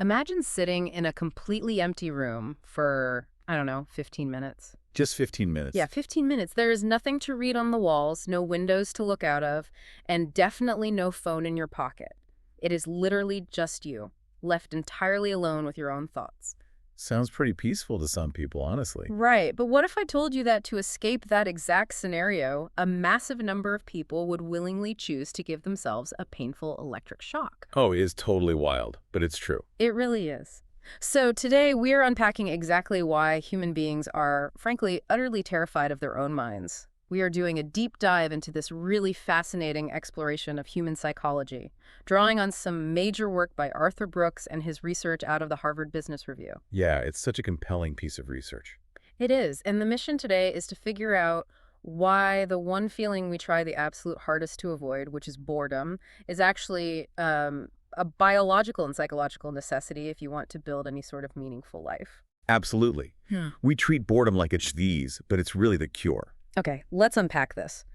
Imagine sitting in a completely empty room for, I don't know, 15 minutes. Just 15 minutes. Yeah, 15 minutes. There is nothing to read on the walls, no windows to look out of, and definitely no phone in your pocket. It is literally just you, left entirely alone with your own thoughts. Sounds pretty peaceful to some people, honestly. Right, but what if I told you that to escape that exact scenario, a massive number of people would willingly choose to give themselves a painful electric shock? Oh, it is totally wild, but it's true. It really is. So today we are unpacking exactly why human beings are, frankly, utterly terrified of their own minds. We are doing a deep dive into this really fascinating exploration of human psychology, drawing on some major work by Arthur Brooks and his research out of the Harvard Business Review. Yeah, it's such a compelling piece of research. It is, and the mission today is to figure out why the one feeling we try the absolute hardest to avoid, which is boredom, is actually a biological and psychological necessity if you want to build any sort of meaningful life. Absolutely. Yeah. We treat boredom like it's disease, but it's really the cure. Okay, let's unpack this.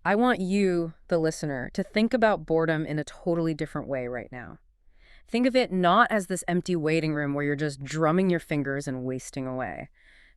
I want you, the listener, to think about boredom in a totally different way right now. Think of it not as this empty waiting room where you're just drumming your fingers and wasting away.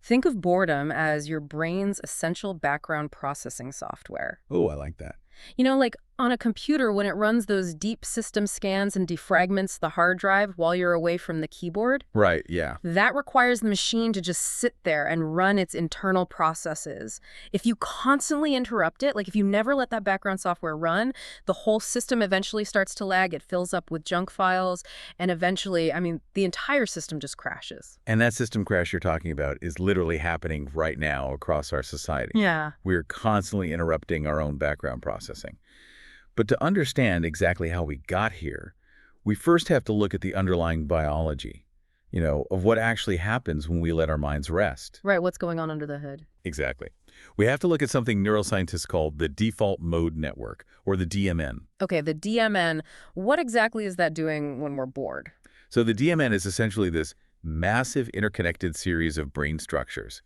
Think of boredom as your brain's essential background processing software. Oh, I like that. You know, like on a computer when it runs those deep system scans and defragments the hard drive while you're away from the keyboard? Right, yeah. That requires the machine to just sit there and run its internal processes. If you constantly interrupt it, like if you never let that background software run, the whole system eventually starts to lag. It fills up with junk files, and eventually, the entire system just crashes. And that system crash you're talking about is literally happening right now across our society. Yeah. We're constantly interrupting our own background processing. But to understand exactly how we got here, we first have to look at the underlying biology, of what actually happens when we let our minds rest. Right, what's going on under the hood? Exactly. We have to look at something neuroscientists call the default mode network, or the DMN. Okay, the DMN, what exactly is that doing when we're bored? So the DMN is essentially this massive interconnected series of brain structures.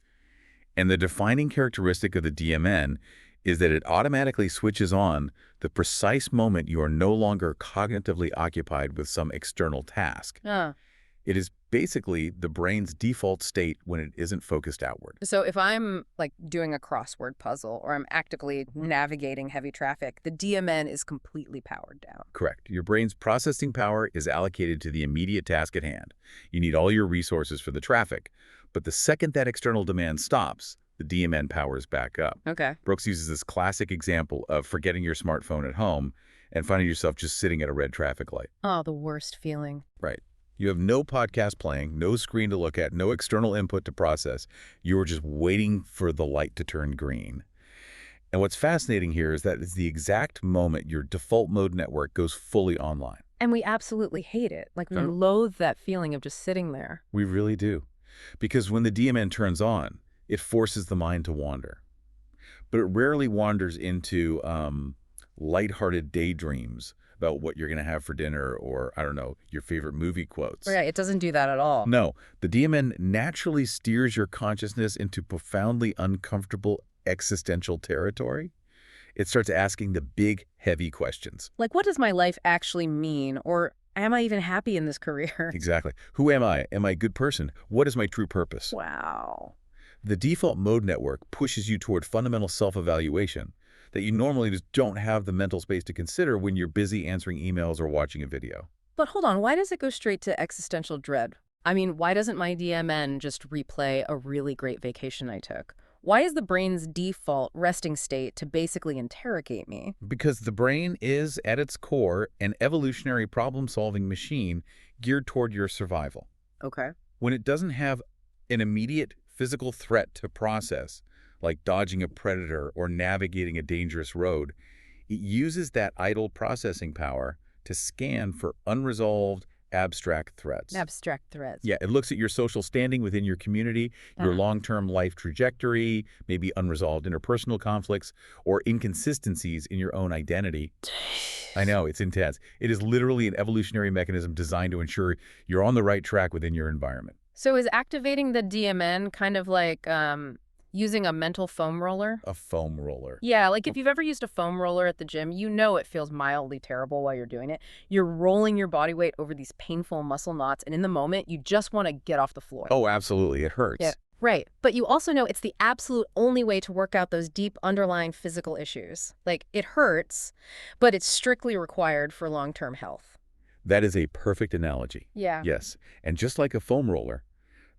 And the defining characteristic of the DMN is that it automatically switches on the precise moment you are no longer cognitively occupied with some external task. It is basically the brain's default state when it isn't focused outward. So if I'm doing a crossword puzzle or I'm actively navigating heavy traffic, the DMN is completely powered down. Correct. Your brain's processing power is allocated to the immediate task at hand. You need all your resources for the traffic. But the second that external demand stops, the DMN powers back up. Okay. Brooks uses this classic example of forgetting your smartphone at home and finding yourself just sitting at a red traffic light. Oh, the worst feeling. Right. You have no podcast playing, no screen to look at, no external input to process. You are just waiting for the light to turn green. And what's fascinating here is that it's the exact moment your default mode network goes fully online. And we absolutely hate it. We loathe that feeling of just sitting there. We really do. Because when the DMN turns on, it forces the mind to wander. But it rarely wanders into lighthearted daydreams about what you're going to have for dinner or, I don't know, your favorite movie quotes. Right, it doesn't do that at all. No, the DMN naturally steers your consciousness into profoundly uncomfortable existential territory. It starts asking the big, heavy questions. Like, what does my life actually mean? Or am I even happy in this career? Exactly. Who am I? Am I a good person? What is my true purpose? Wow. The default mode network pushes you toward fundamental self-evaluation that you normally just don't have the mental space to consider when you're busy answering emails or watching a video. But hold on, why does it go straight to existential dread? Why doesn't my DMN just replay a really great vacation I took? Why is the brain's default resting state to basically interrogate me? Because the brain is, at its core, an evolutionary problem-solving machine geared toward your survival. Okay. When it doesn't have an immediate physical threat to process, like dodging a predator or navigating a dangerous road, it uses that idle processing power to scan for unresolved abstract threats. Abstract threats. Yeah, it looks at your social standing within your community, your long-term life trajectory, maybe unresolved interpersonal conflicts, or inconsistencies in your own identity. I know, it's intense. It is literally an evolutionary mechanism designed to ensure you're on the right track within your environment. So is activating the DMN kind of like, Using a mental foam roller? A foam roller. Yeah, like if you've ever used a foam roller at the gym, you know it feels mildly terrible while you're doing it. You're rolling your body weight over these painful muscle knots, and in the moment, you just want to get off the floor. Oh, absolutely. It Yeah. hurts. Right. But you also know it's the absolute only way to work out those deep underlying physical issues. Like, it hurts, but it's strictly required for long-term health. That is a perfect analogy. Yeah. Yes. And just like a foam roller,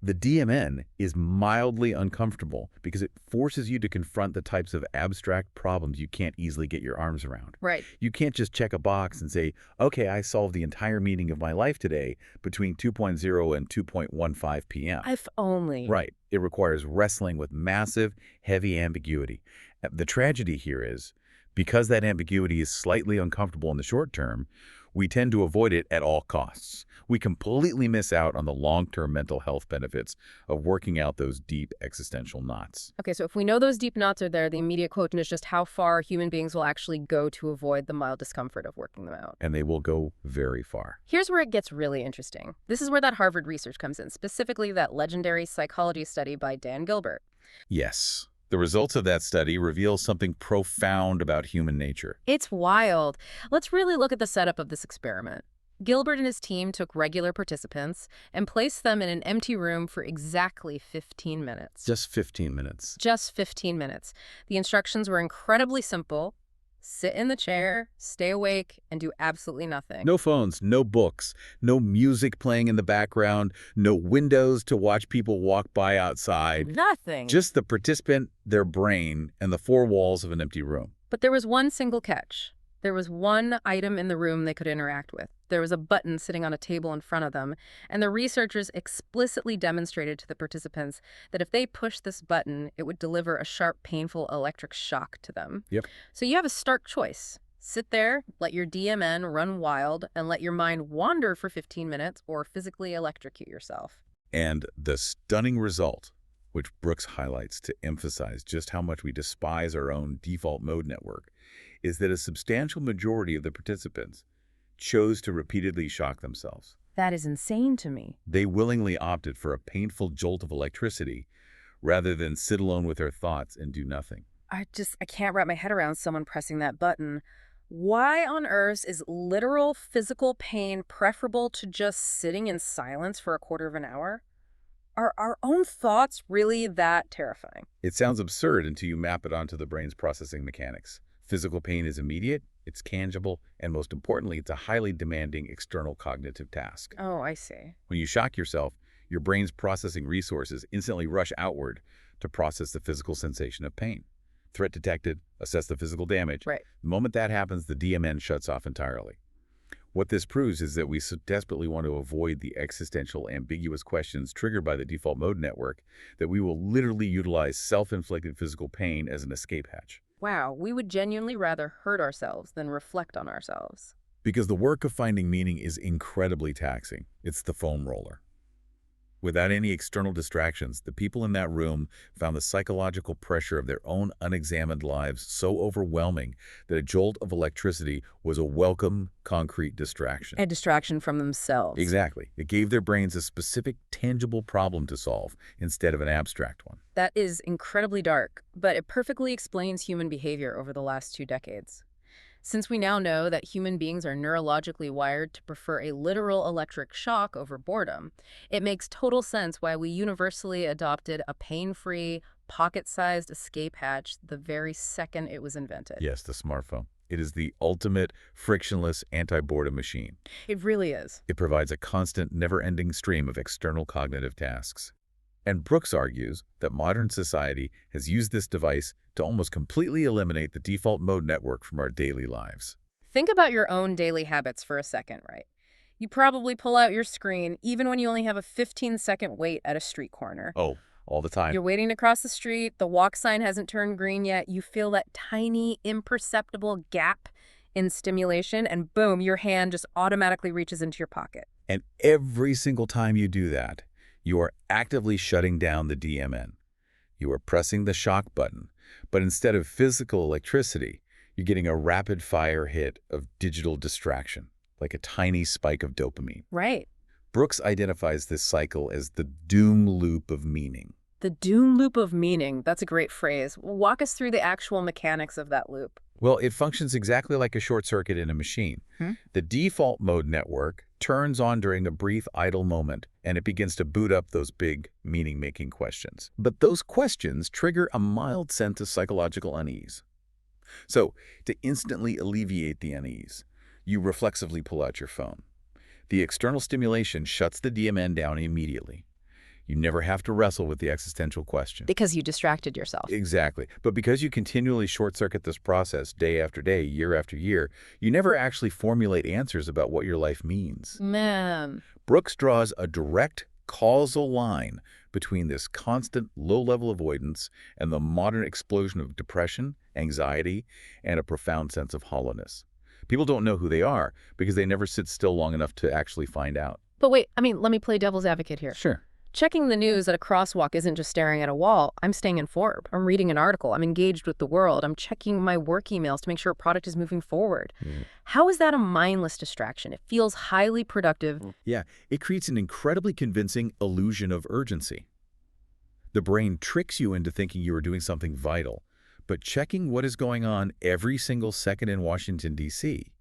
the DMN is mildly uncomfortable because it forces you to confront the types of abstract problems you can't easily get your arms around. Right. You can't just check a box and say, okay, I solved the entire meaning of my life today between 2.0 and 2.15 p.m. If only. Right. It requires wrestling with massive, heavy ambiguity. The tragedy here is, because that ambiguity is slightly uncomfortable in the short term, we tend to avoid it at all costs. We completely miss out on the long-term mental health benefits of working out those deep existential knots. Okay, so if we know those deep knots are there, the immediate question is just how far human beings will actually go to avoid the mild discomfort of working them out. And they will go very far. Here's where it gets really interesting. This is where that Harvard research comes in, specifically that legendary psychology study by Dan Gilbert. Yes. The results of that study reveal something profound about human nature. It's wild. Let's really look at the setup of this experiment. Gilbert and his team took regular participants and placed them in an empty room for exactly 15 minutes. Just 15 minutes. Just 15 minutes. The instructions were incredibly simple. Sit in the chair, stay awake, and do absolutely nothing. No phones, no books, no music playing in the background, no windows to watch people walk by outside. Nothing. Just the participant, their brain, and the four walls of an empty room. But there was one single catch. There was one item in the room they could interact with. There was a button sitting on a table in front of them, and the researchers explicitly demonstrated to the participants that if they pushed this button, it would deliver a sharp, painful electric shock to them. Yep. So you have a stark choice. Sit there, let your DMN run wild, and let your mind wander for 15 minutes, or physically electrocute yourself. And the stunning result, which Brooks highlights to emphasize just how much we despise our own default mode network, is that a substantial majority of the participants chose to repeatedly shock themselves. That is insane to me. They willingly opted for a painful jolt of electricity rather than sit alone with their thoughts and do nothing. I can't wrap my head around someone pressing that button. Why on earth is literal physical pain preferable to just sitting in silence for a quarter of an hour? Are our own thoughts really that terrifying? It sounds absurd until you map it onto the brain's processing mechanics. Physical pain is immediate, it's tangible, and most importantly, it's a highly demanding external cognitive task. Oh, I see. When you shock yourself, your brain's processing resources instantly rush outward to process the physical sensation of pain. Threat detected, assess the physical damage. Right. The moment that happens, the DMN shuts off entirely. What this proves is that we so desperately want to avoid the existential, ambiguous questions triggered by the default mode network that we will literally utilize self-inflicted physical pain as an escape hatch. Wow, we would genuinely rather hurt ourselves than reflect on ourselves. Because the work of finding meaning is incredibly taxing. It's the foam roller. Without any external distractions, the people in that room found the psychological pressure of their own unexamined lives so overwhelming that a jolt of electricity was a welcome, concrete distraction. A distraction from themselves. Exactly. It gave their brains a specific, tangible problem to solve instead of an abstract one. That is incredibly dark, but it perfectly explains human behavior over the last 2 decades. Since we now know that human beings are neurologically wired to prefer a literal electric shock over boredom, it makes total sense why we universally adopted a pain-free, pocket-sized escape hatch the very second it was invented. Yes, the smartphone. It is the ultimate frictionless anti-boredom machine. It really is. It provides a constant, never-ending stream of external cognitive tasks. And Brooks argues that modern society has used this device to almost completely eliminate the default mode network from our daily lives. Think about your own daily habits for a second, right? You probably pull out your screen even when you only have a 15-second wait at a street corner. Oh, all the time. You're waiting to cross the street, the walk sign hasn't turned green yet, you feel that tiny, imperceptible gap in stimulation, and boom, your hand just automatically reaches into your pocket. And every single time you do that, you are actively shutting down the DMN. You are pressing the shock button, but instead of physical electricity, you're getting a rapid-fire hit of digital distraction, like a tiny spike of dopamine. Right. Brooks identifies this cycle as the doom loop of meaning. The doom loop of meaning. That's a great phrase. Walk us through the actual mechanics of that loop. Well, it functions exactly like a short circuit in a machine. The default mode network turns on during a brief idle moment, and it begins to boot up those big, meaning-making questions. But those questions trigger a mild sense of psychological unease. So, to instantly alleviate the unease, you reflexively pull out your phone. The external stimulation shuts the DMN down immediately. You never have to wrestle with the existential question. Because you distracted yourself. Exactly. But because you continually short-circuit this process day after day, year after year, you never actually formulate answers about what your life means. Man. Brooks draws a direct causal line between this constant low-level avoidance and the modern explosion of depression, anxiety, and a profound sense of hollowness. People don't know who they are because they never sit still long enough to actually find out. But wait, let me play devil's advocate here. Sure. Checking the news at a crosswalk isn't just staring at a wall. I'm staying informed. I'm reading an article. I'm engaged with the world. I'm checking my work emails to make sure a product is moving forward. How is that a mindless distraction? It feels highly productive. Yeah, it creates an incredibly convincing illusion of urgency. The brain tricks you into thinking you are doing something vital, but checking what is going on every single second in Washington, D.C.,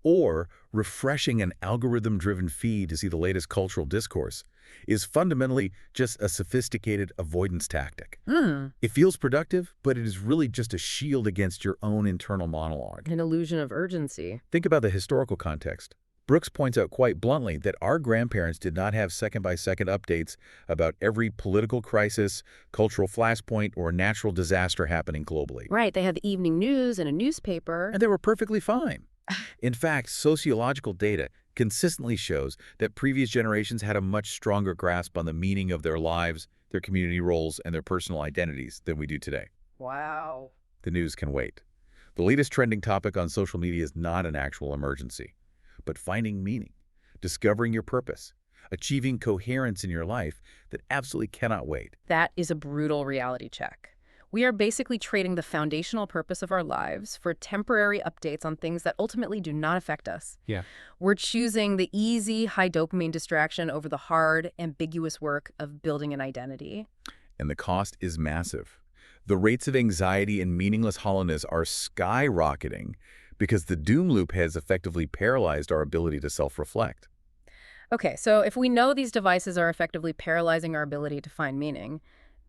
or refreshing an algorithm-driven feed to see the latest cultural discourse is fundamentally just a sophisticated avoidance tactic. It feels productive, but it is really just a shield against your own internal monologue. An illusion of urgency. Think about the historical context. Brooks points out quite bluntly that our grandparents did not have second-by-second updates about every political crisis, cultural flashpoint, or natural disaster happening globally. Right, they had the evening news and a newspaper. And they were perfectly fine. In fact, sociological data consistently shows that previous generations had a much stronger grasp on the meaning of their lives, their community roles, and their personal identities than we do today. Wow. The news can wait. The latest trending topic on social media is not an actual emergency, but finding meaning, discovering your purpose, achieving coherence in your life that absolutely cannot wait. That is a brutal reality check. We are basically trading the foundational purpose of our lives for temporary updates on things that ultimately do not affect us. Yeah. We're choosing the easy, high dopamine distraction over the hard, ambiguous work of building an identity. And the cost is massive. The rates of anxiety and meaningless hollowness are skyrocketing because the doom loop has effectively paralyzed our ability to self-reflect. Okay, so if we know these devices are effectively paralyzing our ability to find meaning,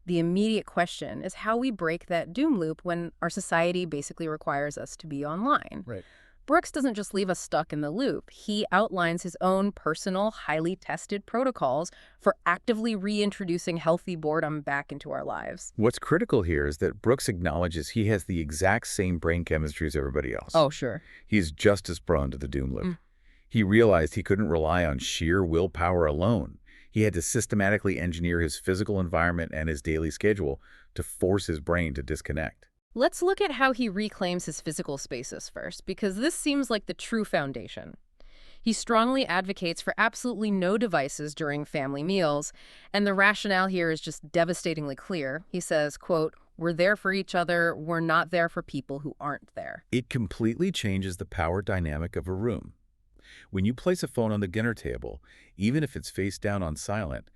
the immediate question is how we break that doom loop when our society basically requires us to be online. Right. Brooks doesn't just leave us stuck in the loop. He outlines his own personal, highly tested protocols for actively reintroducing healthy boredom back into our lives. What's critical here is that Brooks acknowledges he has the exact same brain chemistry as everybody else. Oh, sure. He's just as prone to the doom loop. He realized he couldn't rely on sheer willpower alone. He had to systematically engineer his physical environment and his daily schedule to force his brain to disconnect. Let's look at how he reclaims his physical spaces first, because this seems like the true foundation. He strongly advocates for absolutely no devices during family meals, and the rationale here is just devastatingly clear. He says, quote, "We're there for each other, we're not there for people who aren't there." It completely changes the power dynamic of a room. When you place a phone on the dinner table, even if it's face down on silent,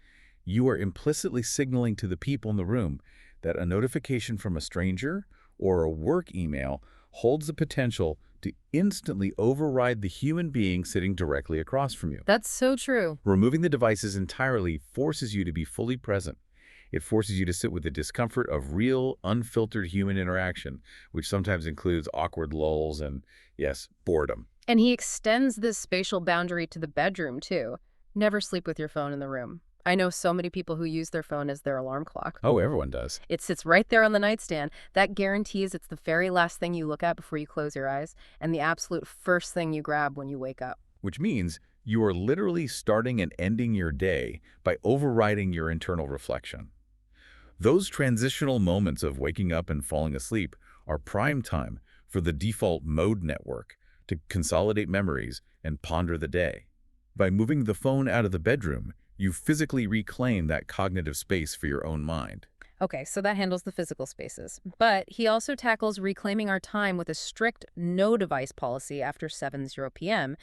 you are implicitly signaling to the people in the room that a notification from a stranger or a work email holds the potential to instantly override the human being sitting directly across from you. That's so true. Removing the devices entirely forces you to be fully present. It forces you to sit with the discomfort of real, unfiltered human interaction, which sometimes includes awkward lulls and, yes, boredom. And he extends this spatial boundary to the bedroom, too. Never sleep with your phone in the room. I know so many people who use their phone as their alarm clock. Oh, everyone does. It sits right there on the nightstand. That guarantees it's the very last thing you look at before you close your eyes, and the absolute first thing you grab when you wake up. Which means you are literally starting and ending your day by overriding your internal reflection. Those transitional moments of waking up and falling asleep are prime time for the default mode network to consolidate memories and ponder the day. By moving the phone out of the bedroom, you physically reclaim that cognitive space for your own mind. Okay, so that handles the physical spaces. But he also tackles reclaiming our time with a strict no device policy after 7:0 p.m.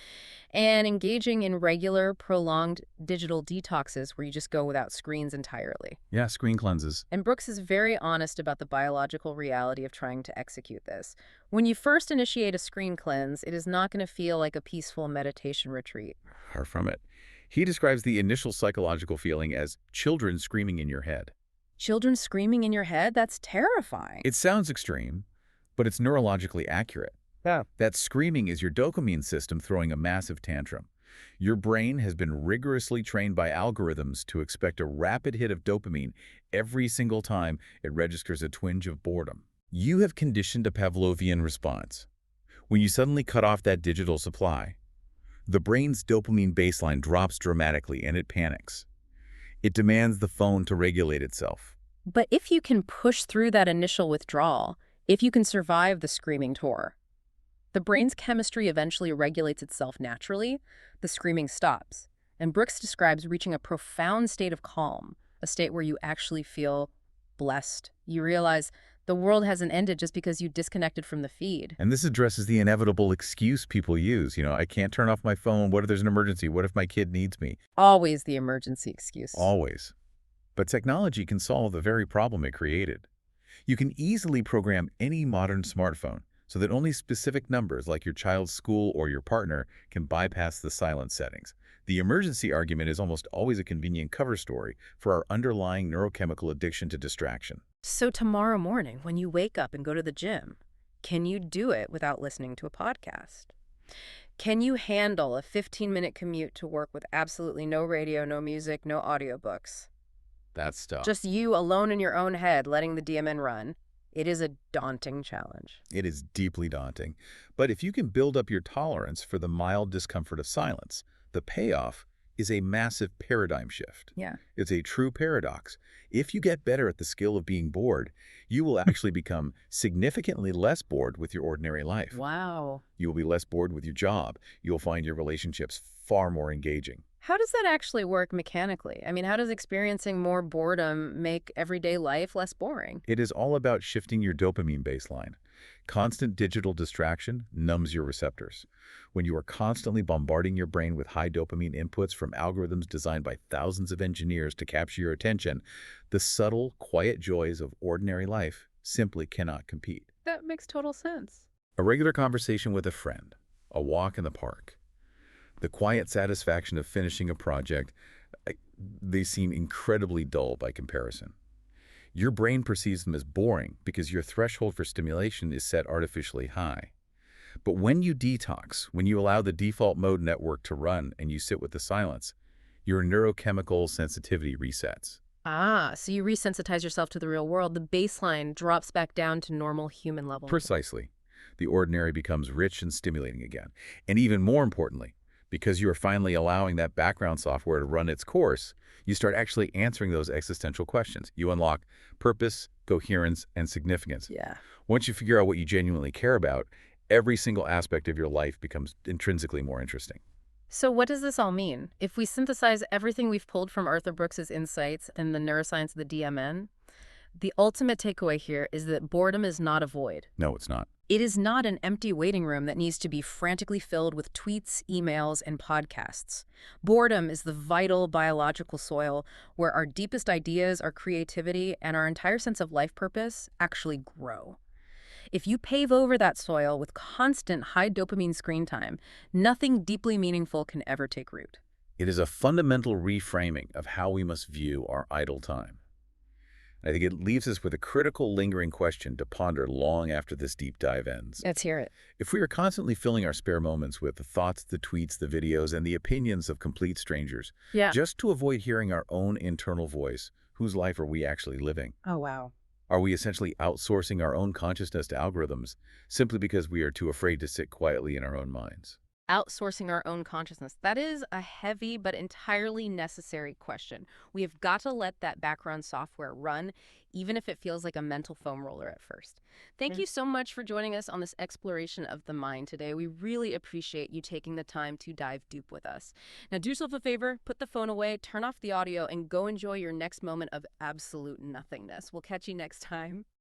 and engaging in regular, prolonged digital detoxes where you just go without screens entirely. Yeah, screen cleanses. And Brooks is very honest about the biological reality of trying to execute this. When you first initiate a screen cleanse, it is not going to feel like a peaceful meditation retreat. Far from it. He describes the initial psychological feeling as children screaming in your head. Children screaming in your head? That's terrifying. It sounds extreme, but it's neurologically accurate. Yeah. That screaming is your dopamine system throwing a massive tantrum. Your brain has been rigorously trained by algorithms to expect a rapid hit of dopamine every single time it registers a twinge of boredom. You have conditioned a Pavlovian response. When you suddenly cut off that digital supply, the brain's dopamine baseline drops dramatically and it panics. It demands the phone to regulate itself. But if you can push through that initial withdrawal, if you can survive the screaming tour, the brain's chemistry eventually regulates itself naturally, the screaming stops. And Brooks describes reaching a profound state of calm, a state where you actually feel blessed. You realize the world hasn't ended just because you disconnected from the feed. And this addresses the inevitable excuse people use. I can't turn off my phone. What if there's an emergency? What if my kid needs me? Always the emergency excuse. Always. But technology can solve the very problem it created. You can easily program any modern smartphone so that only specific numbers like your child's school or your partner can bypass the silence settings. The emergency argument is almost always a convenient cover story for our underlying neurochemical addiction to distraction. So tomorrow morning, when you wake up and go to the gym, can you do it without listening to a podcast? Can you handle a 15-minute commute to work with absolutely no radio, no music, no audiobooks? That's tough. Just you alone in your own head, letting the DMN run. It is a daunting challenge. It is deeply daunting. But if you can build up your tolerance for the mild discomfort of silence, the payoff is a massive paradigm shift. Yeah. It's a true paradox. If you get better at the skill of being bored, you will actually become significantly less bored with your ordinary life. Wow. You will be less bored with your job. You'll find your relationships far more engaging. How does that actually work mechanically? I mean, how does experiencing more boredom make everyday life less boring? It is all about shifting your dopamine baseline. Constant digital distraction numbs your receptors. When you are constantly bombarding your brain with high dopamine inputs from algorithms designed by thousands of engineers to capture your attention, the subtle, quiet joys of ordinary life simply cannot compete. That makes total sense. A regular conversation with a friend, a walk in the park, the quiet satisfaction of finishing a project, they seem incredibly dull by comparison. Your brain perceives them as boring because your threshold for stimulation is set artificially high. But when you detox, when you allow the default mode network to run and you sit with the silence, your neurochemical sensitivity resets. Ah, so you resensitize yourself to the real world. The baseline drops back down to normal human level. Precisely. The ordinary becomes rich and stimulating again. And even more importantly, because you are finally allowing that background software to run its course, you start actually answering those existential questions. You unlock purpose, coherence, and significance. Yeah. Once you figure out what you genuinely care about, every single aspect of your life becomes intrinsically more interesting. So what does this all mean? If we synthesize everything we've pulled from Arthur Brooks's insights and the neuroscience of the DMN, the ultimate takeaway here is that boredom is not a void. No, it's not. It is not an empty waiting room that needs to be frantically filled with tweets, emails, and podcasts. Boredom is the vital biological soil where our deepest ideas, our creativity, and our entire sense of life purpose actually grow. If you pave over that soil with constant high dopamine screen time, nothing deeply meaningful can ever take root. It is a fundamental reframing of how we must view our idle time. I think it leaves us with a critical, lingering question to ponder long after this deep dive ends. Let's hear it. If we are constantly filling our spare moments with the thoughts, the tweets, the videos, and the opinions of complete strangers, Yeah. just to avoid hearing our own internal voice, whose life are we actually living? Oh, wow. Are we essentially outsourcing our own consciousness to algorithms simply because we are too afraid to sit quietly in our own minds? Outsourcing our own consciousness. That is a heavy but entirely necessary question. We have got to let that background software run, even if it feels like a mental foam roller at first. Thank Yeah. you so much for joining us on this exploration of the mind today. We really appreciate you taking the time to dive deep with us. Now, do yourself a favor, put the phone away, turn off the audio, and go enjoy your next moment of absolute nothingness. We'll catch you next time.